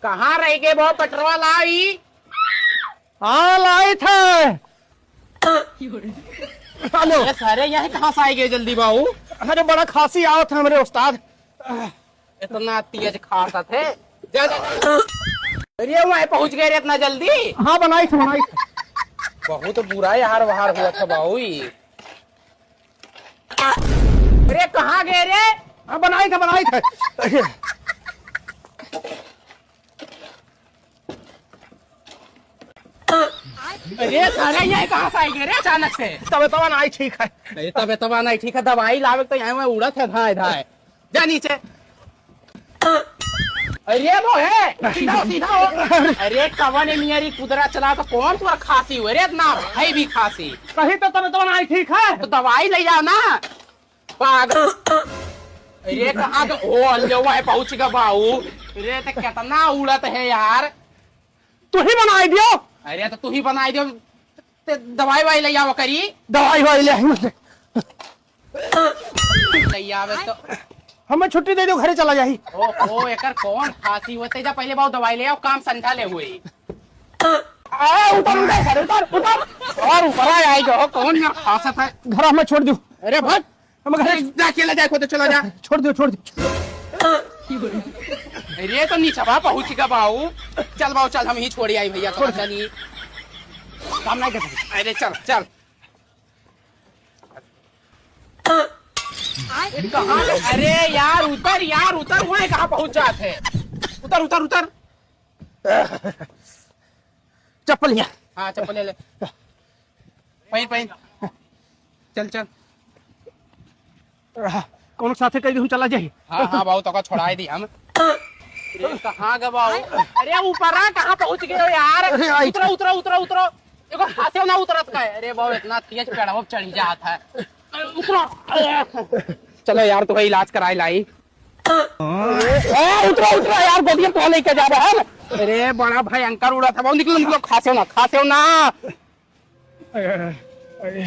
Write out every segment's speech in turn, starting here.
कहाँ रह गए वो पेट्रोल आई? हाँ लाई थे। हेलो सारे यहाँ कहाँ से आए गए जल्दी बाबू? अरे बड़ा खांसी आओ था मेरे उस्ताद। इतना तेज खासा थे। जा जा जा। अरे वहाँ पहुँच गए रे इतना जल्दी? हाँ बनाई थी बनाई थी। बहुत बुरा यार वहार हुआ था बाबू। अरे कहाँ गए रे? हाँ बनाई थे। अरे सारे यहाँ कहाँ से आए गए रे अचानक से? तबे तो बनाई ठीक है। नहीं तबे तबा नहीं ठीक है, दवाई लावे तो यहाँ में उड़ा था धाए धाए। जा नीचे। अरे वो है सीधा हो, सीधा हो। अरे कवन मियारी कुदरा चला तो कौन तुम्हारा खांसी हुए रे इतना भाई भी खांसी? कहीं तो तबे तो बनाई ठीक है। तो दवाई ले जाओ ना पागल। अरे कहाँ तो ओ अल्ले वहाँ पहुँच गया बाबू। अरे तो कितना उड़त है यार। तू ही बनाई दियो। अरे तो तू ही बनाई दो। दवाई वाई ले जाओ करी। दवाई वाई ले आई मुझे। ले आवे तो हमें छुट्टी दे दो, घरे चला जाही। ओ एकर कौन खांसी होते? जा पहले बाबू दवाई ले आओ, काम संझा ले हुए। उतर और ऊपर आई जो कौन यहाँ खांसत है? घर में छोड़ दो। अरे भाग हम घरे जा अकेला जाए तो चला जा। छोड़ दो। अरे तो नीचे बा पहुंच गया बाबू। चल बाबू चल, हम ही छोड़ी आई भैया। थोड़ा चलिए काम नहीं कर सकते। अरे चल चल। कहाँ? अरे यार उतर वहाँ कहाँ पहुंच जाते? उतर। चप्पल लिया। हाँ चप्पल ले ले। पहन चल। कौन साथे कह दूं चला जाही। हाँ बाबू तो छोड़ाई दी हम। अरे कहाँ गए बाबू? अरे ऊपर कहाँ पहुंच गए हो यार? अरे आई उतरो। देखो हाथे ना उतरत का है। अरे बाबू इतना तेज पेड़वा चढ़ी जाता है। उतरो। चलो यार तो इलाज कराई लाई। उतरो यार, गोदिया तो लेके जा रहा है। अरे बड़ा भयंकर उड़ा था बाबू। निकलो खासे हो ना।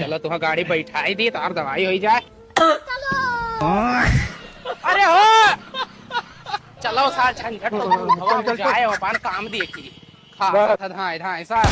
चलो तुम्हें गाड़ी बैठाई दी तो और दवाई हो जाए। अरे हो चलो सार झंझट जाए अपन काम देखी। खा था धाए धाए सार।